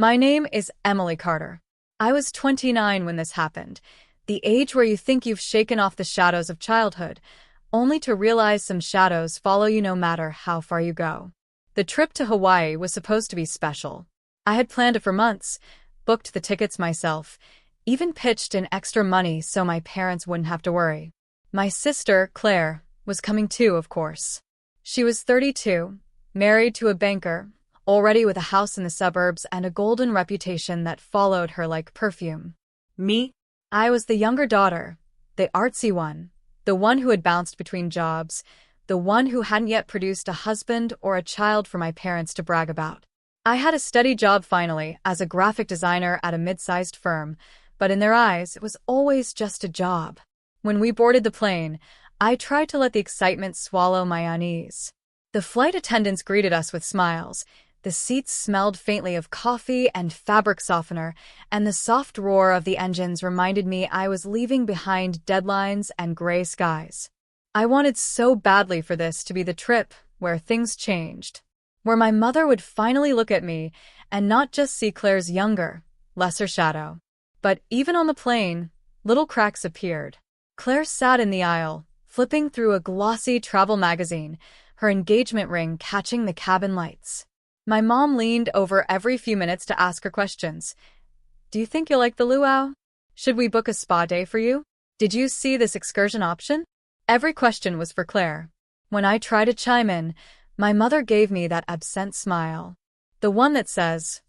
My name is Emily Carter. I was 29 when this happened, the age where you think you've shaken off the shadows of childhood, only to realize some shadows follow you no matter how far you go. The trip to Hawaii was supposed to be special. I had planned it for months, booked the tickets myself, even pitched in extra money so my parents wouldn't have to worry. My sister, Claire, was coming too, of course. She was 32, married to a banker, already with a house in the suburbs and a golden reputation that followed her like perfume. Me? I was the younger daughter, the artsy one, the one who had bounced between jobs, the one who hadn't yet produced a husband or a child for my parents to brag about. I had a steady job finally as a graphic designer at a mid-sized firm, but in their eyes it was always just a job. When we boarded the plane, I tried to let the excitement swallow my unease. The flight attendants greeted us with smiles. The seats smelled faintly of coffee and fabric softener, and the soft roar of the engines reminded me I was leaving behind deadlines and gray skies. I wanted so badly for this to be the trip where things changed, where my mother would finally look at me and not just see Claire's younger, lesser shadow. But even on the plane, little cracks appeared. Claire sat in the aisle, flipping through a glossy travel magazine, her engagement ring catching the cabin lights. My mom leaned over every few minutes to ask her questions. Do you think you'll like the luau? Should we book a spa day for you? Did you see this excursion option? Every question was for Claire. When I tried to chime in, my mother gave me that absent smile. The one that says,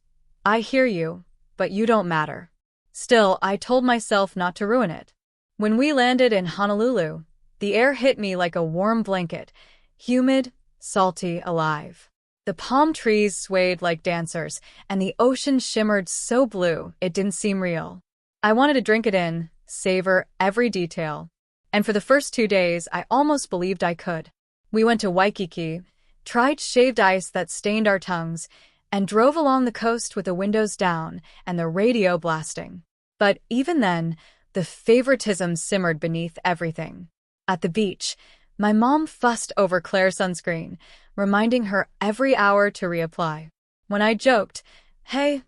I hear you, but you don't matter. Still, I told myself not to ruin it. When we landed in Honolulu, the air hit me like a warm blanket, humid, salty, alive. The palm trees swayed like dancers, and the ocean shimmered so blue it didn't seem real. I wanted to drink it in, savor every detail. And for the first 2 days, I almost believed I could. We went to Waikiki, tried shaved ice that stained our tongues, and drove along the coast with the windows down and the radio blasting. But even then, the favoritism simmered beneath everything. At the beach, my mom fussed over Claire's sunscreen, reminding her every hour to reapply. When I joked, hey,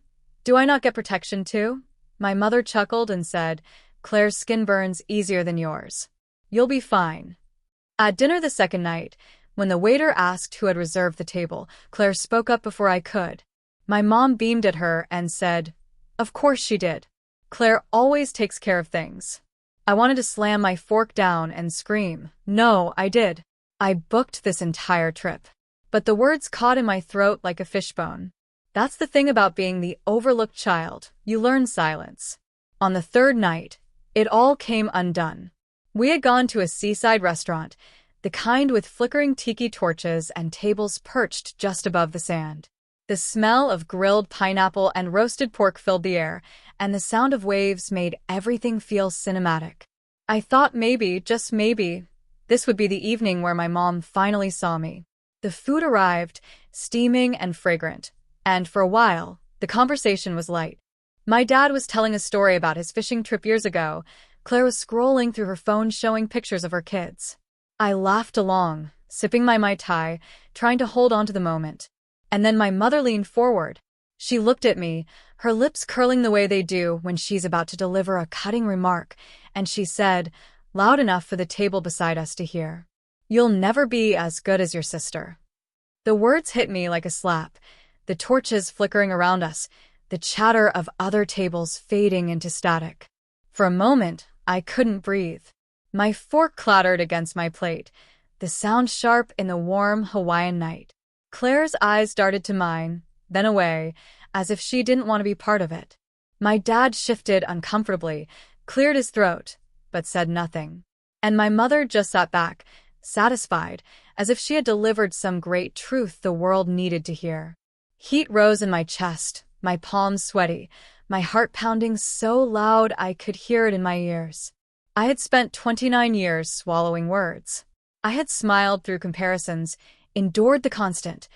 do I not get protection too? My mother chuckled and said, Claire's skin burns easier than yours. You'll be fine. At dinner the second night, when the waiter asked who had reserved the table, Claire spoke up before I could. My mom beamed at her and said, of course she did. Claire always takes care of things. I wanted to slam my fork down and scream. No, I did. I booked this entire trip. But the words caught in my throat like a fishbone. That's the thing about being the overlooked child. You learn silence. On the third night, it all came undone. We had gone to a seaside restaurant, the kind with flickering tiki torches and tables perched just above the sand. The smell of grilled pineapple and roasted pork filled the air, and the sound of waves made everything feel cinematic. I thought maybe, just maybe, this would be the evening where my mom finally saw me. The food arrived, steaming and fragrant, and for a while, the conversation was light. My dad was telling a story about his fishing trip years ago. Claire was scrolling through her phone showing pictures of her kids. I laughed along, sipping my Mai Tai, trying to hold on to the moment. And then my mother leaned forward. She looked at me, her lips curling the way they do when she's about to deliver a cutting remark, and she said, loud enough for the table beside us to hear, you'll never be as good as your sister. The words hit me like a slap, the torches flickering around us, the chatter of other tables fading into static. For a moment, I couldn't breathe. My fork clattered against my plate, the sound sharp in the warm Hawaiian night. Claire's eyes darted to mine, then away, as if she didn't want to be part of it. My dad shifted uncomfortably, cleared his throat, but said nothing. And my mother just sat back, satisfied, as if she had delivered some great truth the world needed to hear. Heat rose in my chest, my palms sweaty, my heart pounding so loud I could hear it in my ears. I had spent 29 years swallowing words. I had smiled through comparisons, endured the constant,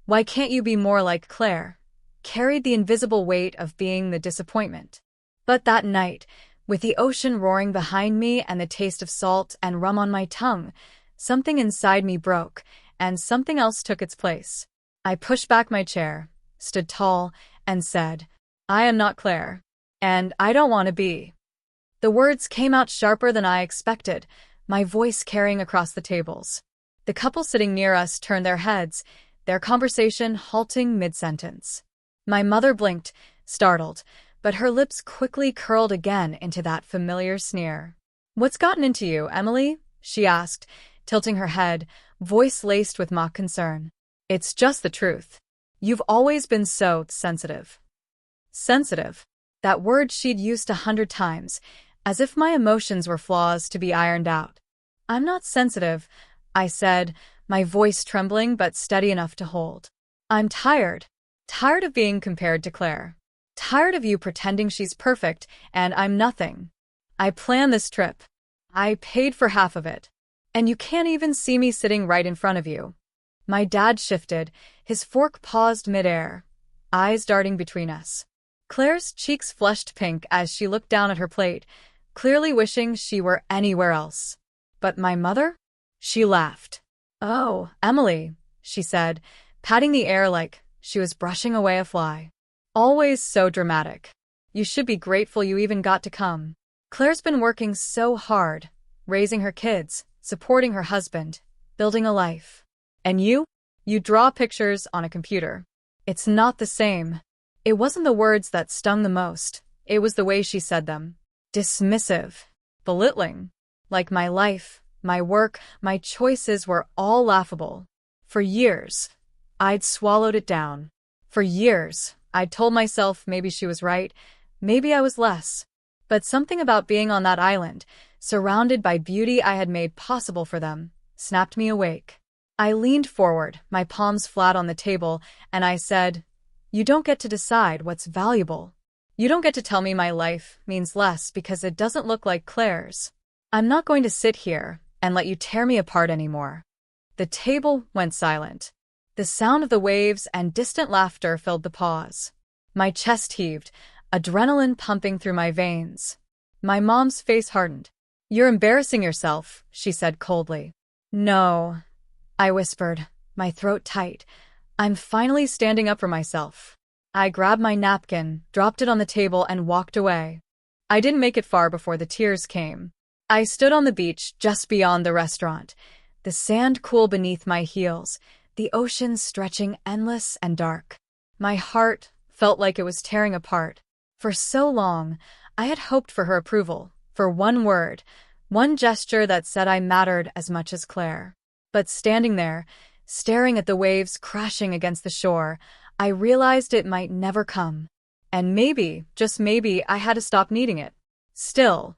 why can't you be more like Claire, carried the invisible weight of being the disappointment. But that night, with the ocean roaring behind me and the taste of salt and rum on my tongue, something inside me broke, and something else took its place. I pushed back my chair, stood tall, and said, I am not Claire. And I don't want to be. The words came out sharper than I expected, my voice carrying across the tables. The couple sitting near us turned their heads, their conversation halting mid-sentence. My mother blinked, startled, but her lips quickly curled again into that familiar sneer. "What's gotten into you, Emily?" she asked, tilting her head, voice laced with mock concern. "It's just the truth. You've always been so sensitive." Sensitive. That word she'd used 100 times, as if my emotions were flaws to be ironed out. "I'm not sensitive," I said, my voice trembling but steady enough to hold. "I'm tired. Tired of being compared to Claire. Tired of you pretending she's perfect and I'm nothing. I planned this trip. I paid for half of it. And you can't even see me sitting right in front of you." My dad shifted, his fork paused midair, eyes darting between us. Claire's cheeks flushed pink as she looked down at her plate, clearly wishing she were anywhere else. But my mother? She laughed. "Oh, Emily," she said, patting the air like she was brushing away a fly. "Always so dramatic. You should be grateful you even got to come. Claire's been working so hard, raising her kids, supporting her husband, building a life. And you? You draw pictures on a computer. It's not the same." It wasn't the words that stung the most, it was the way she said them. Dismissive. Belittling. Like my life, my work, my choices were all laughable. For years, I'd swallowed it down. For years, I'd told myself maybe she was right, maybe I was less. But something about being on that island, surrounded by beauty I had made possible for them, snapped me awake. I leaned forward, my palms flat on the table, and I said, "You don't get to decide what's valuable. You don't get to tell me my life means less because it doesn't look like Claire's. I'm not going to sit here and let you tear me apart anymore." The table went silent. The sound of the waves and distant laughter filled the pause. My chest heaved, adrenaline pumping through my veins. My mom's face hardened. "You're embarrassing yourself," she said coldly. "No," I whispered, my throat tight. "I'm finally standing up for myself." I grabbed my napkin, dropped it on the table, and walked away. I didn't make it far before the tears came. I stood on the beach just beyond the restaurant, the sand cool beneath my heels, the ocean stretching endless and dark. My heart felt like it was tearing apart. For so long, I had hoped for her approval, for one word, one gesture that said I mattered as much as Claire. But standing there, staring at the waves crashing against the shore, I realized it might never come. And maybe, just maybe, I had to stop needing it. Still,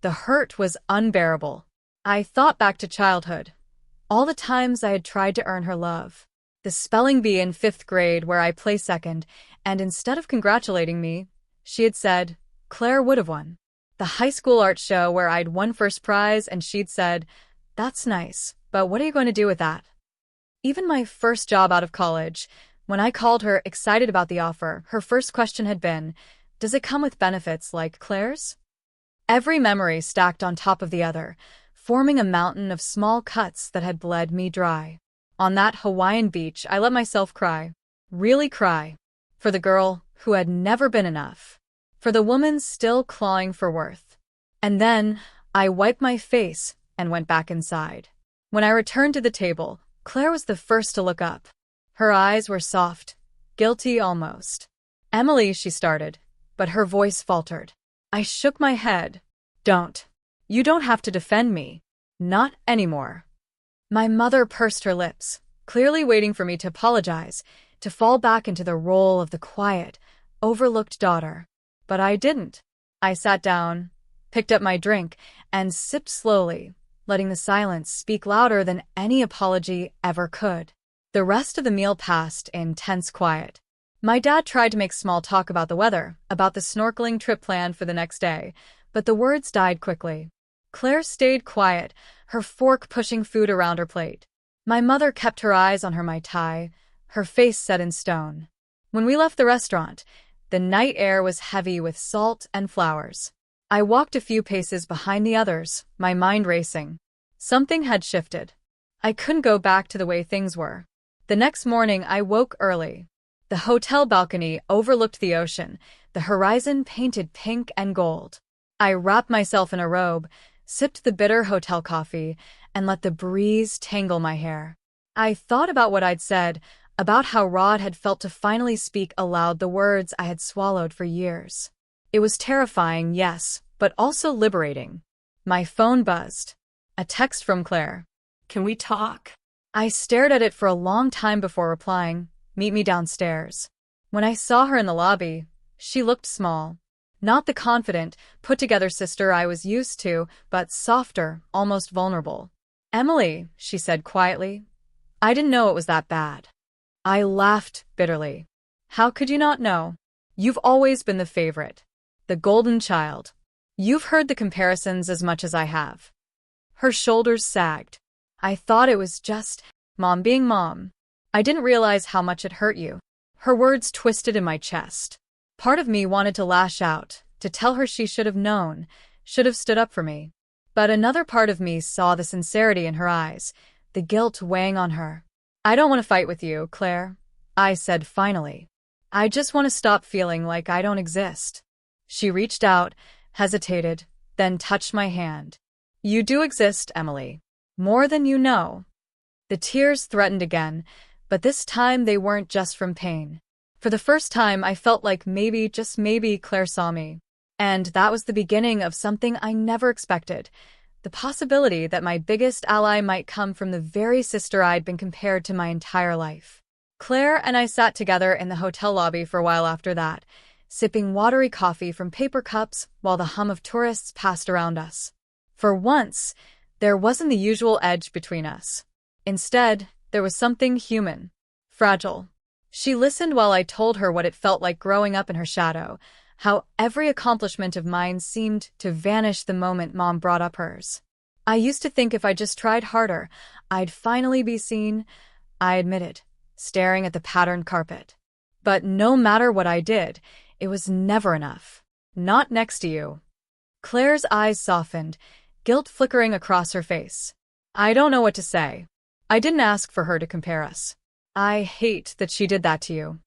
the hurt was unbearable. I thought back to childhood. All the times I had tried to earn her love. The spelling bee in 5th grade where I placed second, and instead of congratulating me, she had said, "Claire would have won." The high school art show where I'd won first prize and she'd said, "That's nice, but what are you going to do with that?" Even my first job out of college, when I called her excited about the offer, her first question had been, "Does it come with benefits like Claire's?" Every memory stacked on top of the other, forming a mountain of small cuts that had bled me dry. On that Hawaiian beach, I let myself cry. Really cry. For the girl who had never been enough. For the woman still clawing for worth. And then, I wiped my face and went back inside. When I returned to the table, Claire was the first to look up. Her eyes were soft, guilty almost. "Emily," she started, but her voice faltered. I shook my head. "Don't. You don't have to defend me. Not anymore." My mother pursed her lips, clearly waiting for me to apologize, to fall back into the role of the quiet, overlooked daughter. But I didn't. I sat down, picked up my drink, and sipped slowly, letting the silence speak louder than any apology ever could. The rest of the meal passed in tense quiet. My dad tried to make small talk about the weather, about the snorkeling trip planned for the next day, but the words died quickly. Claire stayed quiet, her fork pushing food around her plate. My mother kept her eyes on her Mai Tai, her face set in stone. When we left the restaurant, the night air was heavy with salt and flowers. I walked a few paces behind the others, my mind racing. Something had shifted. I couldn't go back to the way things were. The next morning I woke early. The hotel balcony overlooked the ocean, the horizon painted pink and gold. I wrapped myself in a robe, sipped the bitter hotel coffee, and let the breeze tangle my hair. I thought about what I'd said, about how raw it had felt to finally speak aloud the words I had swallowed for years. It was terrifying, yes, but also liberating. My phone buzzed. A text from Claire. Can we talk? I stared at it for a long time before replying, "Meet me downstairs." When I saw her in the lobby, she looked small. Not the confident, put-together sister I was used to, but softer, almost vulnerable. "Emily," she said quietly. "I didn't know it was that bad." I laughed bitterly. "How could you not know? You've always been the favorite. The golden child. You've heard the comparisons as much as I have." Her shoulders sagged. "I thought it was just Mom being Mom. I didn't realize how much it hurt you." Her words twisted in my chest. Part of me wanted to lash out, to tell her she should have known, should have stood up for me. But another part of me saw the sincerity in her eyes, the guilt weighing on her. "I don't want to fight with you, Claire," I said finally. "I just want to stop feeling like I don't exist." She reached out, hesitated, then touched my hand. "You do exist, Emily. More than you know." The tears threatened again, but this time they weren't just from pain. For the first time, I felt like maybe, just maybe, Claire saw me. And that was the beginning of something I never expected. The possibility that my biggest ally might come from the very sister I'd been compared to my entire life. Claire and I sat together in the hotel lobby for a while after that, sipping watery coffee from paper cups while the hum of tourists passed around us. For once, there wasn't the usual edge between us. Instead, there was something human, fragile. She listened while I told her what it felt like growing up in her shadow, how every accomplishment of mine seemed to vanish the moment Mom brought up hers. "I used to think if I just tried harder, I'd finally be seen," I admitted, staring at the patterned carpet. "But no matter what I did, it was never enough. Not next to you." Claire's eyes softened, guilt flickering across her face. "I don't know what to say. I didn't ask for her to compare us. I hate that she did that to you."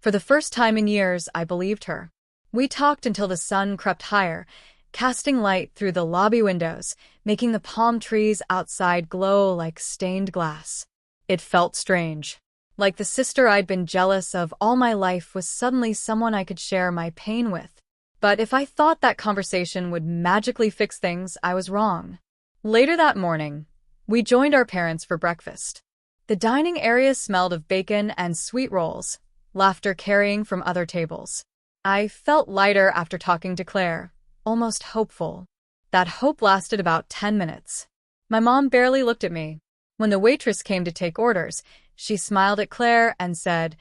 For the first time in years, I believed her. We talked until the sun crept higher, casting light through the lobby windows, making the palm trees outside glow like stained glass. It felt strange. Like the sister I'd been jealous of all my life was suddenly someone I could share my pain with. But if I thought that conversation would magically fix things, I was wrong. Later that morning, we joined our parents for breakfast. The dining area smelled of bacon and sweet rolls, laughter carrying from other tables. I felt lighter after talking to Claire, almost hopeful. That hope lasted about 10 minutes. My mom barely looked at me. When the waitress came to take orders, she smiled at Claire and said,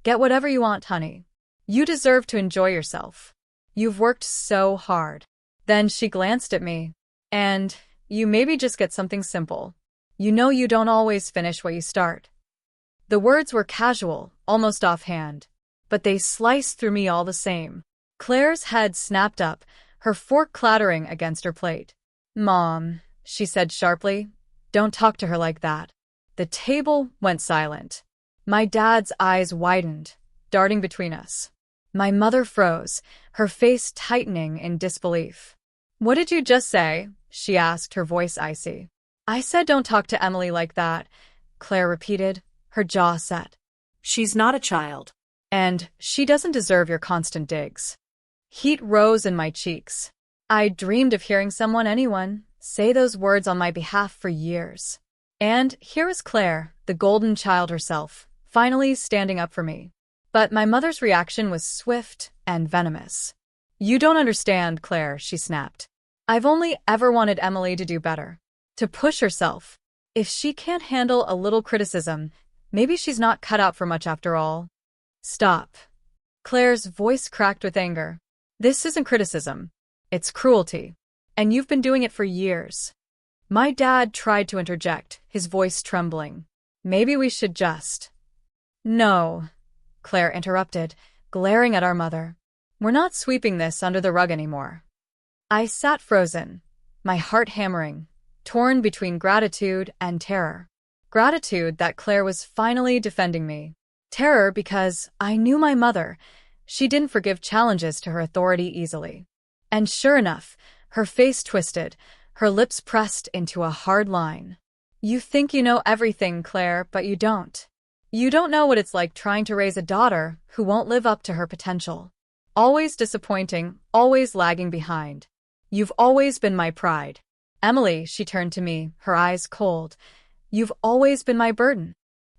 "Get whatever you want, honey. You deserve to enjoy yourself. You've worked so hard." Then she glanced at me. "And you maybe just get something simple. You know you don't always finish what you start." The words were casual, almost offhand, but they sliced through me all the same. Claire's head snapped up, her fork clattering against her plate. "Mom," she said sharply, "don't talk to her like that." The table went silent. My dad's eyes widened, darting between us. My mother froze, her face tightening in disbelief. "What did you just say?" she asked, her voice icy. "I said don't talk to Emily like that," Claire repeated, her jaw set. "She's not a child. "And she doesn't deserve your constant digs." Heat rose in my cheeks. I dreamed of hearing anyone, say those words on my behalf for years. And here was Claire, the golden child herself, finally standing up for me. But my mother's reaction was swift and venomous. "You don't understand, Claire," she snapped. "I've only ever wanted Emily to do better. To push herself. If she can't handle a little criticism, maybe she's not cut out for much after all." "Stop." Claire's voice cracked with anger. "This isn't criticism. It's cruelty. And you've been doing it for years." My dad tried to interject, his voice trembling. "Maybe we should just—" "No," Claire interrupted, glaring at our mother. "We're not sweeping this under the rug anymore." I sat frozen, my heart hammering, torn between gratitude and terror. Gratitude that Claire was finally defending me. Terror because I knew my mother. She didn't forgive challenges to her authority easily. And sure enough, her face twisted, her lips pressed into a hard line. You think you know everything, Claire, but you don't. You don't know what it's like trying to raise a daughter who won't live up to her potential. Always disappointing, always lagging behind. You've always been my pride. Emily, she turned to me, her eyes cold. You've always been my burden.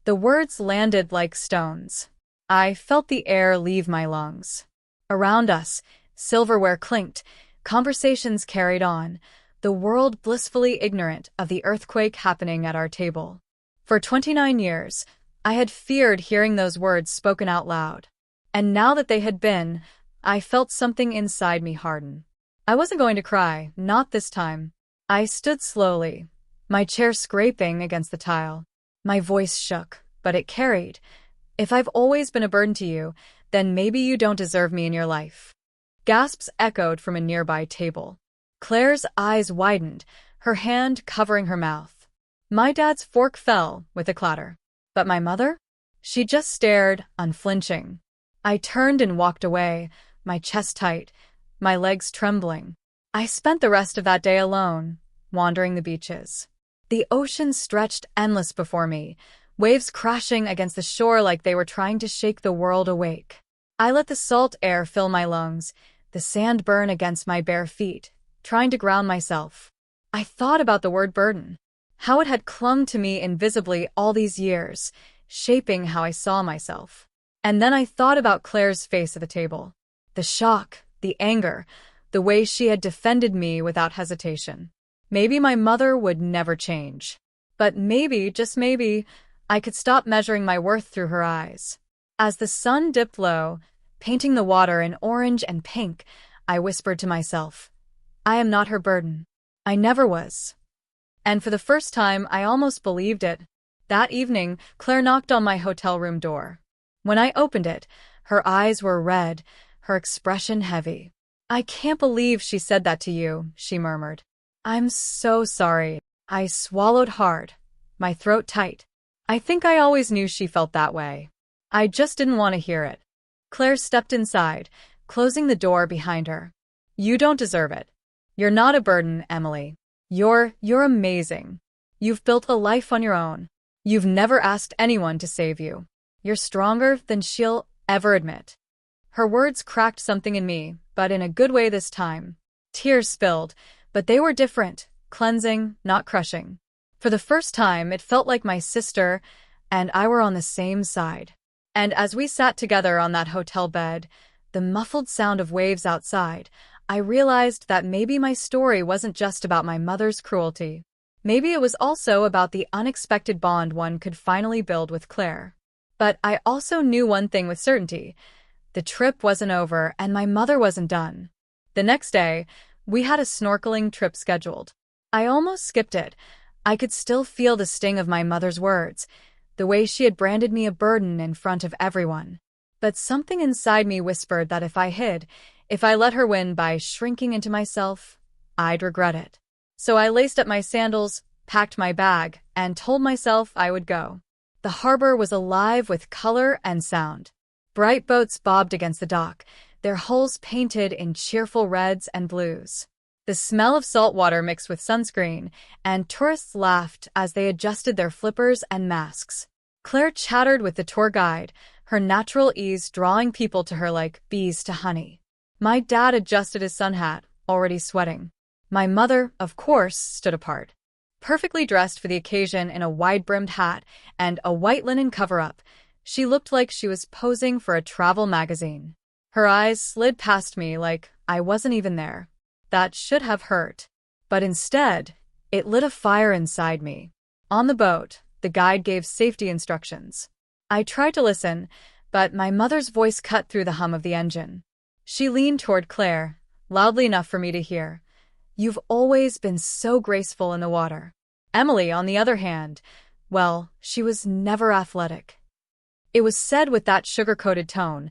The words landed like stones. I felt the air leave my lungs. Around us, silverware clinked, conversations carried on, the world blissfully ignorant of the earthquake happening at our table. For 29 years, I had feared hearing those words spoken out loud. And now that they had been, I felt something inside me harden. I wasn't going to cry, not this time. I stood slowly, my chair scraping against the tile. My voice shook, but it carried. If I've always been a burden to you, then maybe you don't deserve me in your life. Gasps echoed from a nearby table. Claire's eyes widened, her hand covering her mouth. My dad's fork fell with a clatter. But my mother? She just stared, unflinching. I turned and walked away, my chest tight, my legs trembling. I spent the rest of that day alone, wandering the beaches. The ocean stretched endless before me, waves crashing against the shore like they were trying to shake the world awake. I let the salt air fill my lungs, the sand burn against my bare feet, trying to ground myself. I thought about the word burden, how it had clung to me invisibly all these years, shaping how I saw myself. And then I thought about Claire's face at the table. The shock, the anger, the way she had defended me without hesitation. Maybe my mother would never change. But maybe, just maybe, I could stop measuring my worth through her eyes. As the sun dipped low, painting the water in orange and pink, I whispered to myself, I am not her burden. I never was. And for the first time, I almost believed it. That evening, Claire knocked on my hotel room door. When I opened it, her eyes were red, her expression heavy. I can't believe she said that to you, she murmured. I'm so sorry. I swallowed hard, my throat tight. I think I always knew she felt that way. I just didn't want to hear it. Claire stepped inside, closing the door behind her. You don't deserve it. You're not a burden, Emily. You're amazing. You've built a life on your own. You've never asked anyone to save you. You're stronger than she'll ever admit. Her words cracked something in me, but in a good way this time. Tears spilled, but they were different, cleansing, not crushing. For the first time, it felt like my sister and I were on the same side. And as we sat together on that hotel bed, the muffled sound of waves outside, I realized that maybe my story wasn't just about my mother's cruelty. Maybe it was also about the unexpected bond one could finally build with Claire. But I also knew one thing with certainty. The trip wasn't over and my mother wasn't done. The next day, we had a snorkeling trip scheduled. I almost skipped it. I could still feel the sting of my mother's words, the way she had branded me a burden in front of everyone. But something inside me whispered that if I hid, if I let her win by shrinking into myself, I'd regret it. So I laced up my sandals, packed my bag, and told myself I would go. The harbor was alive with color and sound. Bright boats bobbed against the dock, their hulls painted in cheerful reds and blues. The smell of salt water mixed with sunscreen, and tourists laughed as they adjusted their flippers and masks. Claire chattered with the tour guide, her natural ease drawing people to her like bees to honey. My dad adjusted his sun hat, already sweating. My mother, of course, stood apart. Perfectly dressed for the occasion in a wide-brimmed hat and a white linen cover-up, she looked like she was posing for a travel magazine. Her eyes slid past me like I wasn't even there. That should have hurt. But instead, it lit a fire inside me. On the boat, the guide gave safety instructions. I tried to listen, but my mother's voice cut through the hum of the engine. She leaned toward Claire, loudly enough for me to hear. You've always been so graceful in the water. Emily, on the other hand, well, she was never athletic. It was said with that sugar-coated tone,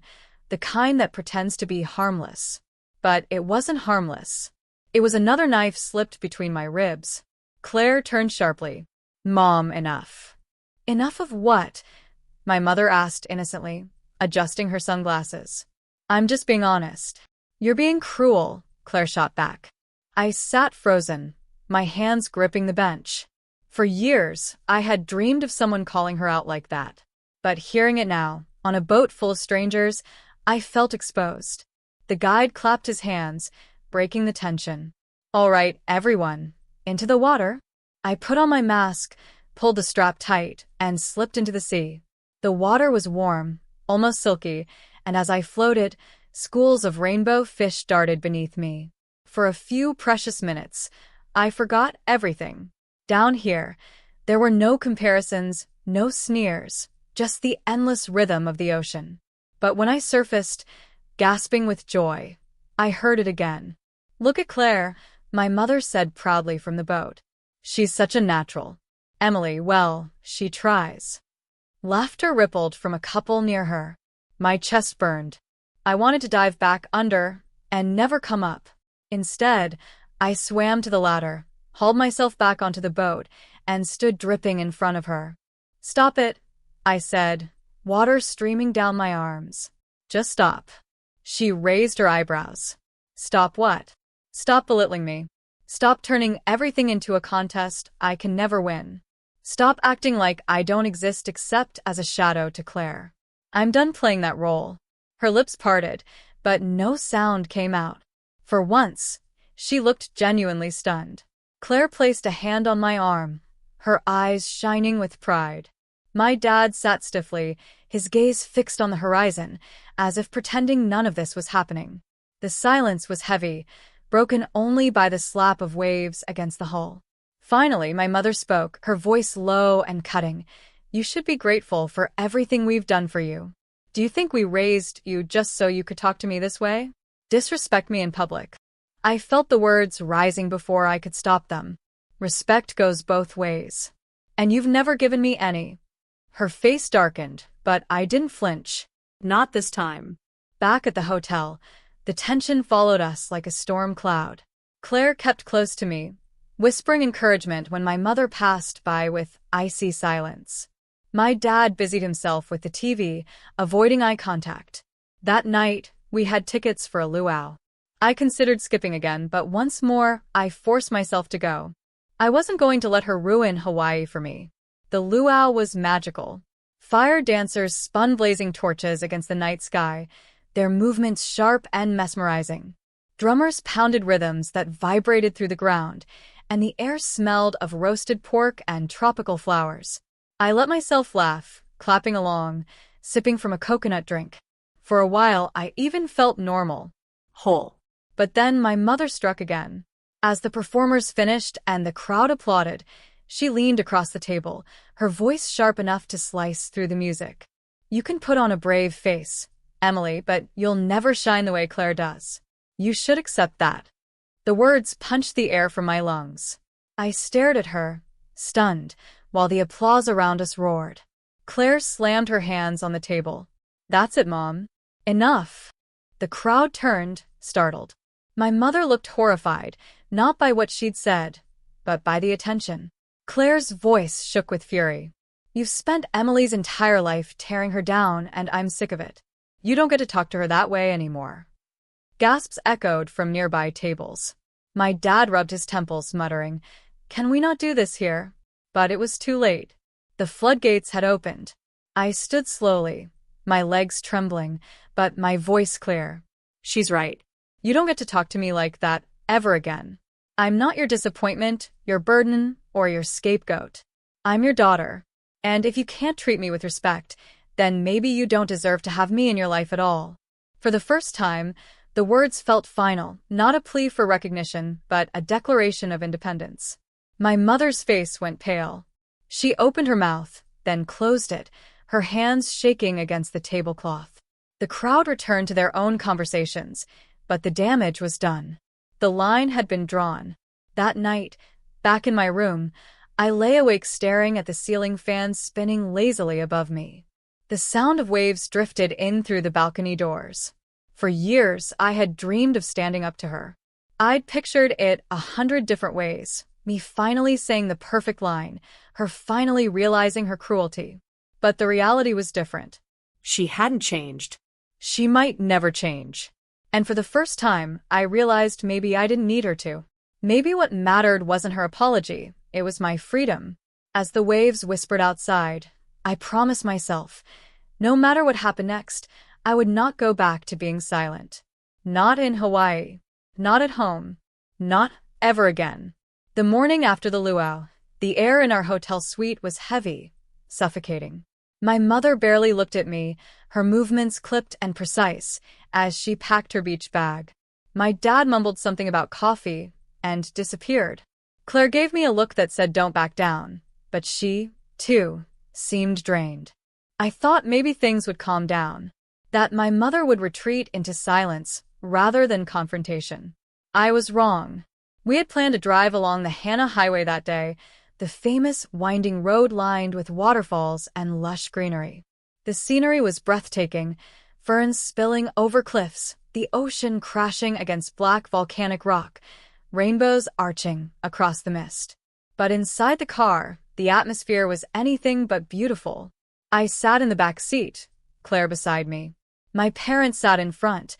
the kind that pretends to be harmless. But it wasn't harmless. It was another knife slipped between my ribs. Claire turned sharply. Mom, enough. Enough of what? My mother asked innocently, adjusting her sunglasses. I'm just being honest. You're being cruel, Claire shot back. I sat frozen, my hands gripping the bench. For years, I had dreamed of someone calling her out like that. But hearing it now, on a boat full of strangers, I felt exposed. The guide clapped his hands, breaking the tension. All right, everyone, into the water. I put on my mask, pulled the strap tight, and slipped into the sea. The water was warm, almost silky, and as I floated, schools of rainbow fish darted beneath me. For a few precious minutes, I forgot everything. Down here, there were no comparisons, no sneers, just the endless rhythm of the ocean. But when I surfaced, gasping with joy, I heard it again. Look at Claire, my mother said proudly from the boat. She's such a natural. Emily, well, she tries. Laughter rippled from a couple near her. My chest burned. I wanted to dive back under and never come up. Instead, I swam to the ladder, hauled myself back onto the boat, and stood dripping in front of her. Stop it, I said, water streaming down my arms. Just stop. She raised her eyebrows. Stop what? Stop belittling me. Stop turning everything into a contest I can never win. Stop acting like I don't exist except as a shadow to Claire. I'm done playing that role. Her lips parted, but no sound came out. For once, she looked genuinely stunned. Claire placed a hand on my arm, her eyes shining with pride. My dad sat stiffly, his gaze fixed on the horizon, as if pretending none of this was happening. The silence was heavy, broken only by the slap of waves against the hull. Finally, my mother spoke, her voice low and cutting. You should be grateful for everything we've done for you. Do you think we raised you just so you could talk to me this way? Disrespect me in public. I felt the words rising before I could stop them. Respect goes both ways. And you've never given me any. Her face darkened, but I didn't flinch. Not this time. Back at the hotel, the tension followed us like a storm cloud. Claire kept close to me, whispering encouragement when my mother passed by with icy silence. My dad busied himself with the TV, avoiding eye contact. That night, we had tickets for a luau. I considered skipping again, but once more, I forced myself to go. I wasn't going to let her ruin Hawaii for me. The luau was magical. Fire dancers spun blazing torches against the night sky, their movements sharp and mesmerizing. Drummers pounded rhythms that vibrated through the ground, and the air smelled of roasted pork and tropical flowers. I let myself laugh, clapping along, sipping from a coconut drink. For a while, I even felt normal. Whole. But then my mother struck again. As the performers finished and the crowd applauded, she leaned across the table, her voice sharp enough to slice through the music. You can put on a brave face, Emily, but you'll never shine the way Claire does. You should accept that. The words punched the air from my lungs. I stared at her, stunned, while the applause around us roared. Claire slammed her hands on the table. That's it, Mom. Enough. The crowd turned, startled. My mother looked horrified, not by what she'd said, but by the attention. Claire's voice shook with fury. You've spent Emily's entire life tearing her down, and I'm sick of it. You don't get to talk to her that way anymore. Gasps echoed from nearby tables. My dad rubbed his temples, muttering, Can we not do this here? But it was too late. The floodgates had opened. I stood slowly, my legs trembling, but my voice clear. She's right. You don't get to talk to me like that ever again. I'm not your disappointment, your burden, or your scapegoat. I'm your daughter. And if you can't treat me with respect, then maybe you don't deserve to have me in your life at all. For the first time, the words felt final, not a plea for recognition, but a declaration of independence. My mother's face went pale. She opened her mouth, then closed it, her hands shaking against the tablecloth. The crowd returned to their own conversations, but the damage was done. The line had been drawn. That night, back in my room, I lay awake staring at the ceiling fans spinning lazily above me. The sound of waves drifted in through the balcony doors. For years, I had dreamed of standing up to her. I'd pictured it 100 different ways, me finally saying the perfect line, her finally realizing her cruelty. But the reality was different. She hadn't changed. She might never change. And for the first time, I realized maybe I didn't need her to. Maybe what mattered wasn't her apology, it was my freedom. As the waves whispered outside, I promised myself, no matter what happened next, I would not go back to being silent. Not in Hawaii. Not at home. Not ever again. The morning after the luau, the air in our hotel suite was heavy, suffocating. My mother barely looked at me, her movements clipped and precise, as she packed her beach bag. My dad mumbled something about coffee and disappeared. Claire gave me a look that said don't back down, but she, too, seemed drained. I thought maybe things would calm down, that my mother would retreat into silence rather than confrontation. I was wrong. We had planned a drive along the Hannah Highway that day, the famous winding road lined with waterfalls and lush greenery. The scenery was breathtaking, ferns spilling over cliffs, the ocean crashing against black volcanic rock, rainbows arching across the mist. But inside the car, the atmosphere was anything but beautiful. I sat in the back seat, Claire beside me. My parents sat in front,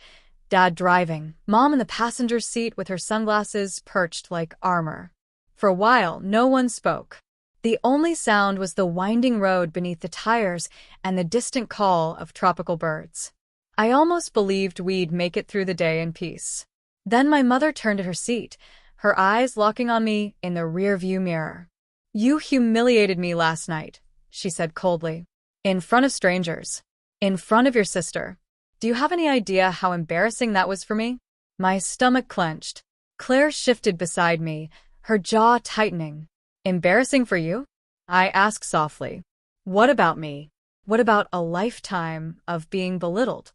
Dad driving, Mom in the passenger seat with her sunglasses perched like armor. For a while, no one spoke. The only sound was the winding road beneath the tires and the distant call of tropical birds. I almost believed we'd make it through the day in peace. Then my mother turned to her seat, her eyes locking on me in the rearview mirror. "You humiliated me last night," she said coldly. "In front of strangers. In front of your sister. Do you have any idea how embarrassing that was for me?" My stomach clenched. Claire shifted beside me, her jaw tightening. "Embarrassing for you?" I asked softly. "What about me? What about a lifetime of being belittled?"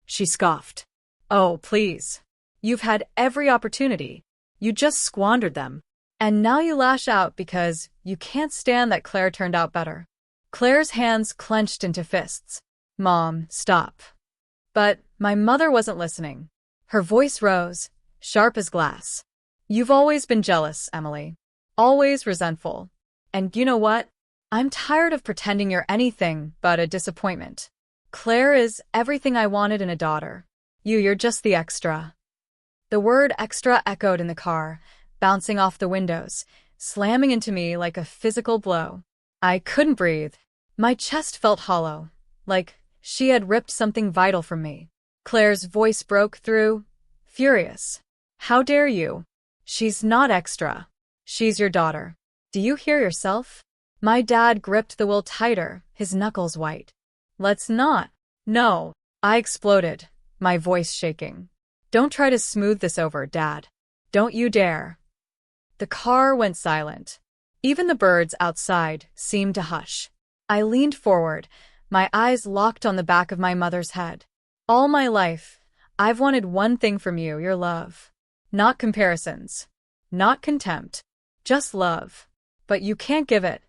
She scoffed. "Oh, please. You've had every opportunity. You just squandered them. And now you lash out because you can't stand that Claire turned out better." Claire's hands clenched into fists. "Mom, stop." But my mother wasn't listening. Her voice rose, sharp as glass. "You've always been jealous, Emily. Always resentful. And you know what? I'm tired of pretending you're anything but a disappointment. Claire is everything I wanted in a daughter. You're just the extra." The word extra echoed in the car, bouncing off the windows, slamming into me like a physical blow. I couldn't breathe. My chest felt hollow, like she had ripped something vital from me. Claire's voice broke through, furious. "How dare you? She's not extra. She's your daughter. Do you hear yourself?" My dad gripped the wheel tighter, his knuckles white. "Let's not." "No," I exploded, my voice shaking. "Don't try to smooth this over, Dad. Don't you dare." The car went silent. Even the birds outside seemed to hush. I leaned forward, my eyes locked on the back of my mother's head. "All my life, I've wanted one thing from you, your love. Not comparisons. Not contempt. Just love. But you can't give it.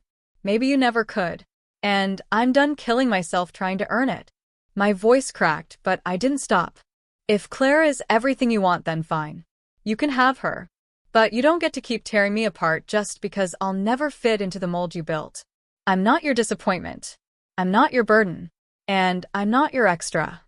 Maybe you never could. And I'm done killing myself trying to earn it." My voice cracked, but I didn't stop. "If Claire is everything you want, then fine. You can have her. But you don't get to keep tearing me apart just because I'll never fit into the mold you built. I'm not your disappointment. I'm not your burden. And I'm not your extra."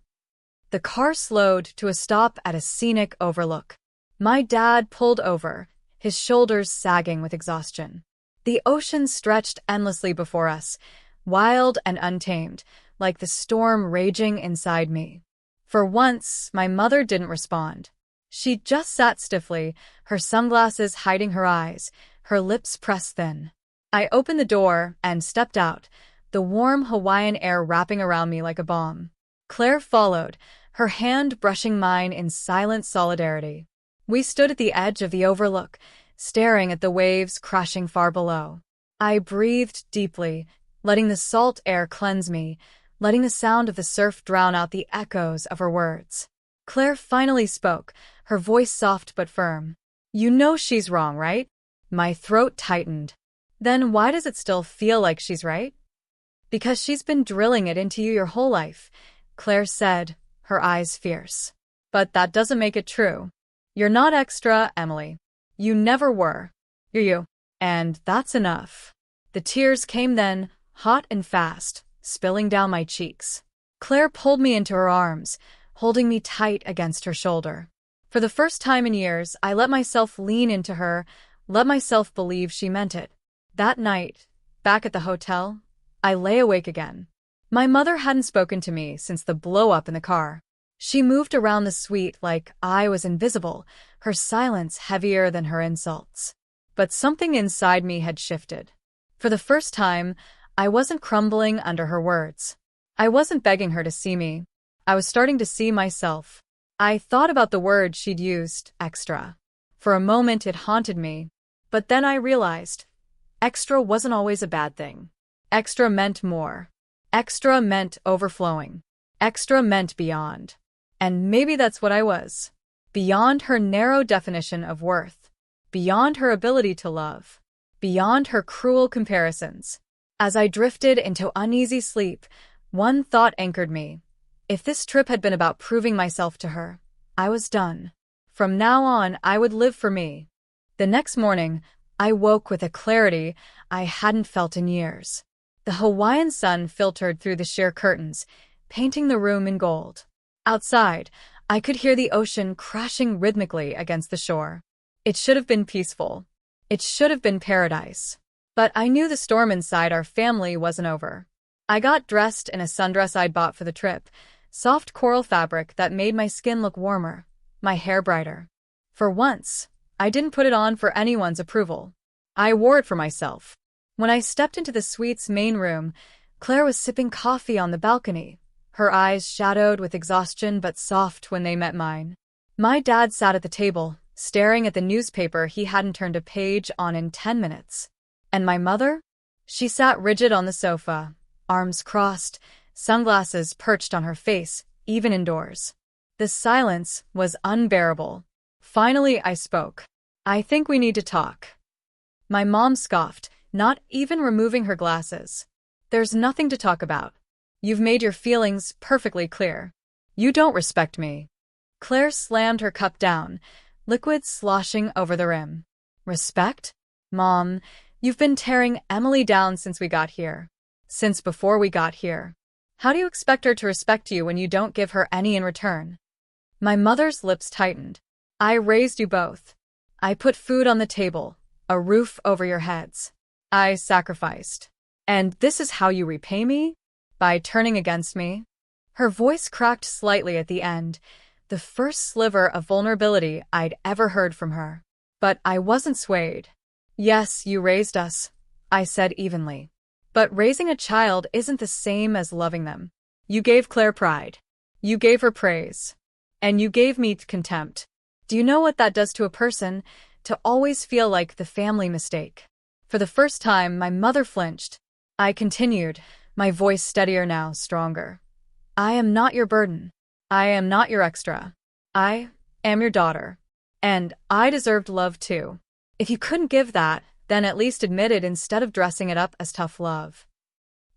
The car slowed to a stop at a scenic overlook. My dad pulled over, his shoulders sagging with exhaustion. The ocean stretched endlessly before us, wild and untamed, like the storm raging inside me. For once, my mother didn't respond. She just sat stiffly, her sunglasses hiding her eyes, her lips pressed thin. I opened the door and stepped out, the warm Hawaiian air wrapping around me like a balm. Claire followed, her hand brushing mine in silent solidarity. We stood at the edge of the overlook, staring at the waves crashing far below. I breathed deeply, letting the salt air cleanse me, letting the sound of the surf drown out the echoes of her words. Claire finally spoke, her voice soft but firm. "You know she's wrong, right?" My throat tightened. "Then why does it still feel like she's right?" "Because she's been drilling it into you your whole life," Claire said, her eyes fierce. "But that doesn't make it true. You're not extra, Emily. You never were. You're you. And that's enough." The tears came then, hot and fast, spilling down my cheeks. Claire pulled me into her arms, holding me tight against her shoulder. For the first time in years, I let myself lean into her, let myself believe she meant it. That night, back at the hotel, I lay awake again. My mother hadn't spoken to me since the blow-up in the car. She moved around the suite like I was invisible, her silence heavier than her insults. But something inside me had shifted. For the first time, I wasn't crumbling under her words. I wasn't begging her to see me. I was starting to see myself. I thought about the word she'd used, extra. For a moment it haunted me. But then I realized, extra wasn't always a bad thing. Extra meant more. Extra meant overflowing. Extra meant beyond. And maybe that's what I was. Beyond her narrow definition of worth. Beyond her ability to love. Beyond her cruel comparisons. As I drifted into uneasy sleep, one thought anchored me. If this trip had been about proving myself to her, I was done. From now on, I would live for me. The next morning, I woke with a clarity I hadn't felt in years. The Hawaiian sun filtered through the sheer curtains, painting the room in gold. Outside, I could hear the ocean crashing rhythmically against the shore. It should have been peaceful. It should have been paradise. But I knew the storm inside our family wasn't over. I got dressed in a sundress I'd bought for the trip, soft coral fabric that made my skin look warmer, my hair brighter. For once, I didn't put it on for anyone's approval. I wore it for myself. When I stepped into the suite's main room, Claire was sipping coffee on the balcony, her eyes shadowed with exhaustion but soft when they met mine. My dad sat at the table, staring at the newspaper he hadn't turned a page on in 10 minutes. And my mother? She sat rigid on the sofa, arms crossed, sunglasses perched on her face, even indoors. The silence was unbearable. Finally, I spoke. I think we need to talk. My mom scoffed, not even removing her glasses. There's nothing to talk about. You've made your feelings perfectly clear. You don't respect me. Claire slammed her cup down, liquid sloshing over the rim. Respect? Mom, you've been tearing Emily down since we got here. Since before we got here. How do you expect her to respect you when you don't give her any in return? My mother's lips tightened. I raised you both. I put food on the table, a roof over your heads. I sacrificed. And this is how you repay me? By turning against me? Her voice cracked slightly at the end, the first sliver of vulnerability I'd ever heard from her. But I wasn't swayed. Yes, you raised us, I said evenly. But raising a child isn't the same as loving them. You gave Claire pride. You gave her praise. And you gave me contempt. Do you know what that does to a person? To always feel like the family mistake. For the first time, my mother flinched. I continued, my voice steadier now, stronger. I am not your burden. I am not your extra. I am your daughter. And I deserved love too. If you couldn't give that, then at least admit it instead of dressing it up as tough love.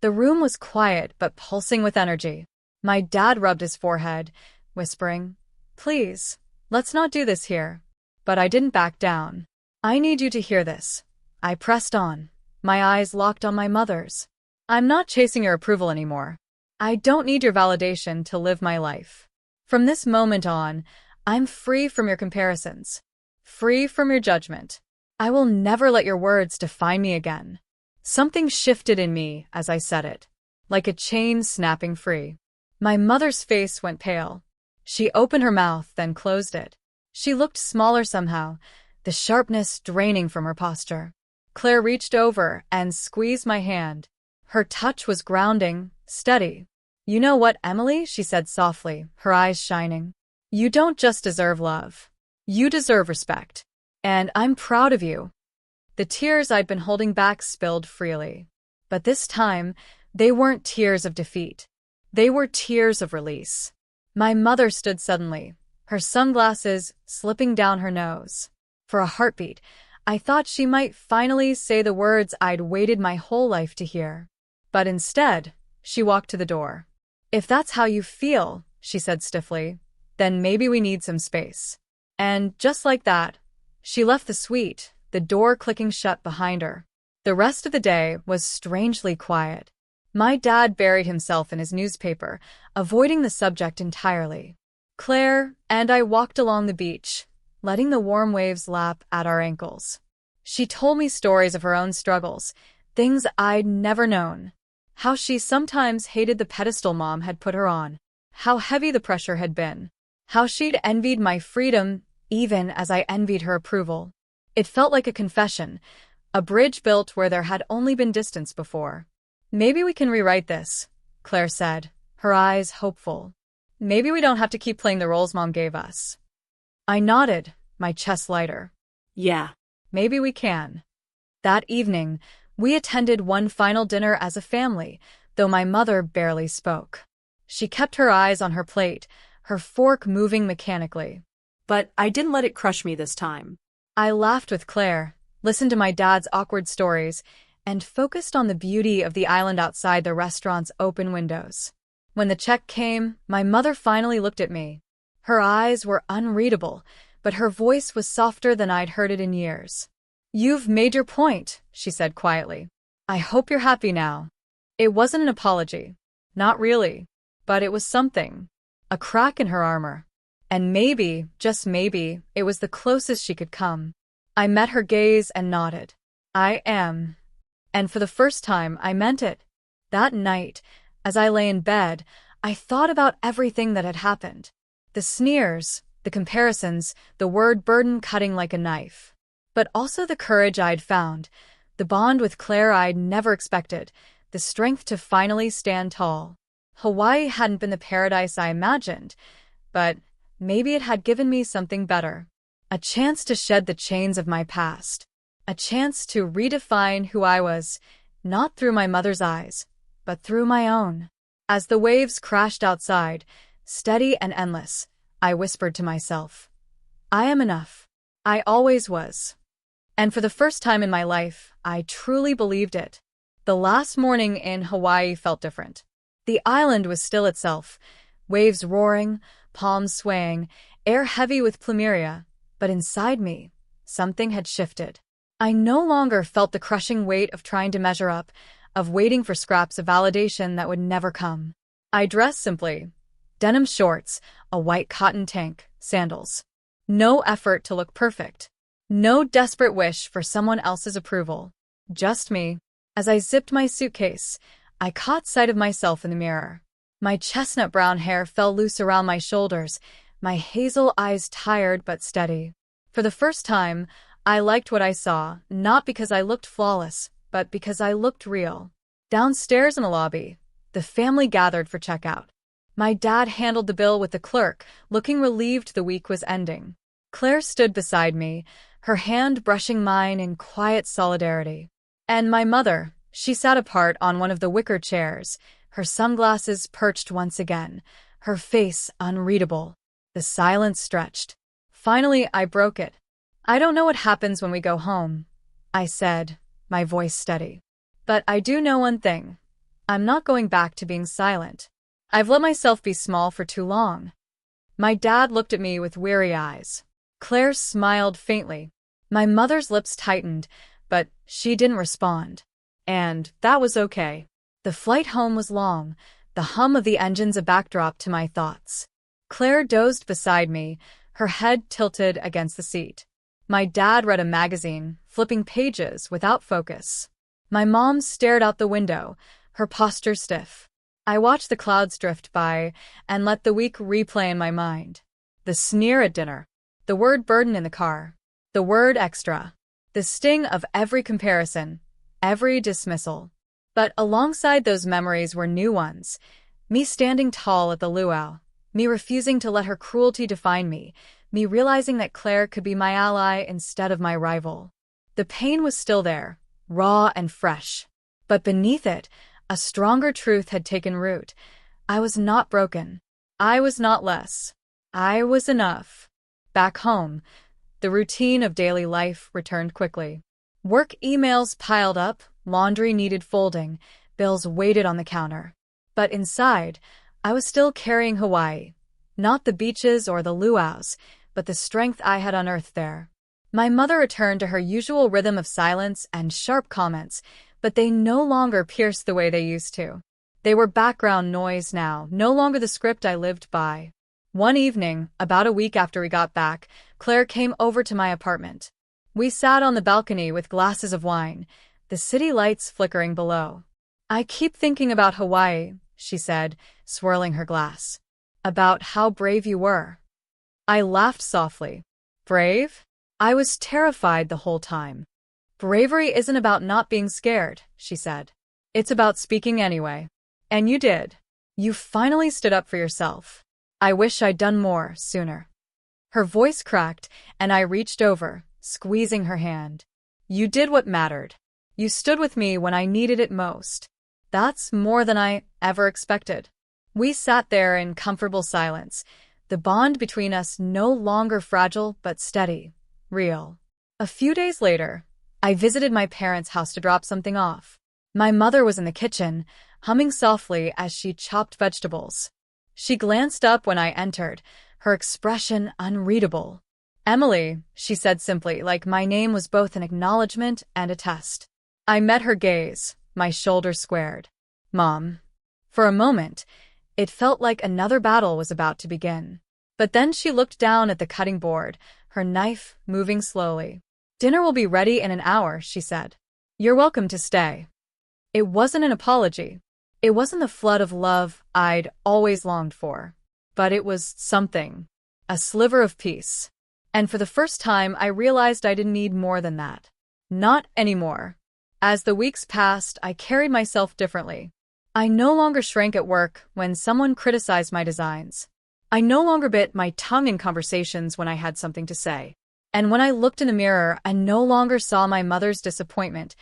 The room was quiet but pulsing with energy. My dad rubbed his forehead, whispering, "Please, let's not do this here." But I didn't back down. "I need you to hear this." I pressed on, my eyes locked on my mother's. "I'm not chasing your approval anymore. I don't need your validation to live my life. From this moment on, I'm free from your comparisons. Free from your judgment. I will never let your words define me again." Something shifted in me as I said it, like a chain snapping free. My mother's face went pale. She opened her mouth, then closed it. She looked smaller somehow, the sharpness draining from her posture. Claire reached over and squeezed my hand. Her touch was grounding, steady. "You know what, Emily?" she said softly, her eyes shining. "You don't just deserve love. You deserve respect. And I'm proud of you." The tears I'd been holding back spilled freely. But this time, they weren't tears of defeat. They were tears of release. My mother stood suddenly, her sunglasses slipping down her nose. For a heartbeat, I thought she might finally say the words I'd waited my whole life to hear. But instead, she walked to the door. "If that's how you feel," she said stiffly, "then maybe we need some space." And just like that, she left the suite, the door clicking shut behind her. The rest of the day was strangely quiet. My dad buried himself in his newspaper, avoiding the subject entirely. Claire and I walked along the beach, letting the warm waves lap at our ankles. She told me stories of her own struggles, things I'd never known. How she sometimes hated the pedestal Mom had put her on. How heavy the pressure had been. How she'd envied my freedom, even as I envied her approval. It felt like a confession, a bridge built where there had only been distance before. "Maybe we can rewrite this," Claire said, her eyes hopeful. "Maybe we don't have to keep playing the roles Mom gave us." I nodded, my chest lighter. Yeah. Maybe we can. That evening, we attended one final dinner as a family, though my mother barely spoke. She kept her eyes on her plate, her fork moving mechanically. But I didn't let it crush me this time. I laughed with Claire, listened to my dad's awkward stories, and focused on the beauty of the island outside the restaurant's open windows. When the check came, my mother finally looked at me. Her eyes were unreadable, but her voice was softer than I'd heard it in years. "You've made your point," she said quietly. "I hope you're happy now." It wasn't an apology. Not really. But it was something. A crack in her armor. And maybe, just maybe, it was the closest she could come. I met her gaze and nodded. "I am." And for the first time, I meant it. That night, as I lay in bed, I thought about everything that had happened. The sneers, the comparisons, the word burden cutting like a knife. But also the courage I'd found, the bond with Claire I'd never expected, the strength to finally stand tall. Hawaii hadn't been the paradise I imagined, but maybe it had given me something better. A chance to shed the chains of my past. A chance to redefine who I was, not through my mother's eyes, but through my own. As the waves crashed outside, steady and endless, I whispered to myself, "I am enough." I always was. And for the first time in my life, I truly believed it. The last morning in Hawaii felt different. The island was still itself, waves roaring, palms swaying, air heavy with plumeria, but inside me, something had shifted. I no longer felt the crushing weight of trying to measure up, of waiting for scraps of validation that would never come. I dressed simply. Denim shorts, a white cotton tank, sandals. No effort to look perfect. No desperate wish for someone else's approval. Just me. As I zipped my suitcase, I caught sight of myself in the mirror. My chestnut brown hair fell loose around my shoulders, my hazel eyes tired but steady. For the first time, I liked what I saw, not because I looked flawless, but because I looked real. Downstairs in the lobby, the family gathered for checkout. My dad handled the bill with the clerk, looking relieved the week was ending. Claire stood beside me, her hand brushing mine in quiet solidarity. And my mother, she sat apart on one of the wicker chairs, her sunglasses perched once again, her face unreadable. The silence stretched. Finally, I broke it. "I don't know what happens when we go home," I said, my voice steady. "But I do know one thing. I'm not going back to being silent. I've let myself be small for too long." My dad looked at me with weary eyes. Claire smiled faintly. My mother's lips tightened, but she didn't respond. And that was okay. The flight home was long, the hum of the engines a backdrop to my thoughts. Claire dozed beside me, her head tilted against the seat. My dad read a magazine, flipping pages without focus. My mom stared out the window, her posture stiff. I watched the clouds drift by and let the week replay in my mind. The sneer at dinner. The word burden in the car. The word extra. The sting of every comparison. Every dismissal. But alongside those memories were new ones. Me standing tall at the luau. Me refusing to let her cruelty define me. Me realizing that Claire could be my ally instead of my rival. The pain was still there, raw and fresh. But beneath it, a stronger truth had taken root. I was not broken. I was not less. I was enough. Back home, the routine of daily life returned quickly. Work emails piled up, laundry needed folding, bills waited on the counter. But inside, I was still carrying Hawaii. Not the beaches or the luau's, but the strength I had unearthed there. My mother returned to her usual rhythm of silence and sharp comments, but they no longer pierced the way they used to. They were background noise now, no longer the script I lived by. One evening, about a week after we got back, Claire came over to my apartment. We sat on the balcony with glasses of wine, the city lights flickering below. "I keep thinking about Hawaii," she said, swirling her glass. "About how brave you were." I laughed softly. Brave? I was terrified the whole time. "Bravery isn't about not being scared," she said. "It's about speaking anyway. And you did. You finally stood up for yourself. I wish I'd done more sooner." Her voice cracked, and I reached over, squeezing her hand. "You did what mattered. You stood with me when I needed it most. That's more than I ever expected." We sat there in comfortable silence, the bond between us no longer fragile but steady, real. A few days later, I visited my parents' house to drop something off. My mother was in the kitchen, humming softly as she chopped vegetables. She glanced up when I entered, her expression unreadable. "Emily," she said simply, like my name was both an acknowledgement and a test. I met her gaze, my shoulders squared. "Mom." For a moment, it felt like another battle was about to begin. But then she looked down at the cutting board, her knife moving slowly. "Dinner will be ready in an hour," she said. "You're welcome to stay." It wasn't an apology. It wasn't the flood of love I'd always longed for. But it was something. A sliver of peace. And for the first time, I realized I didn't need more than that. Not anymore. As the weeks passed, I carried myself differently. I no longer shrank at work when someone criticized my designs. I no longer bit my tongue in conversations when I had something to say. And when I looked in the mirror, I no longer saw my mother's disappointment.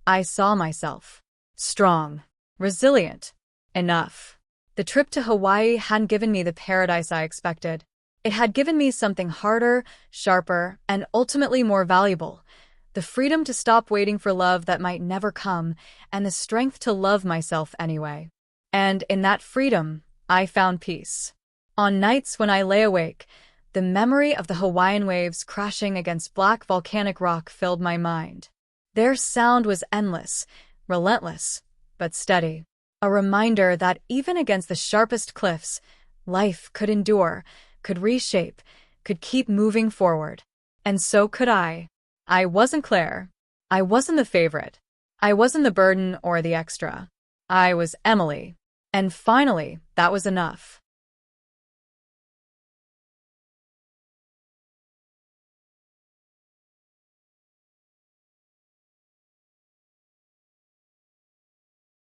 I saw myself. Strong. Resilient. Enough. The trip to Hawaii hadn't given me the paradise I expected. It had given me something harder, sharper, and ultimately more valuable. The freedom to stop waiting for love that might never come, and the strength to love myself anyway. And in that freedom, I found peace. On nights when I lay awake, the memory of the Hawaiian waves crashing against black volcanic rock filled my mind. Their sound was endless, relentless, but steady. A reminder that even against the sharpest cliffs, life could endure, could reshape, could keep moving forward. And so could I. I wasn't Claire. I wasn't the favorite. I wasn't the burden or the extra. I was Emily. And finally, that was enough.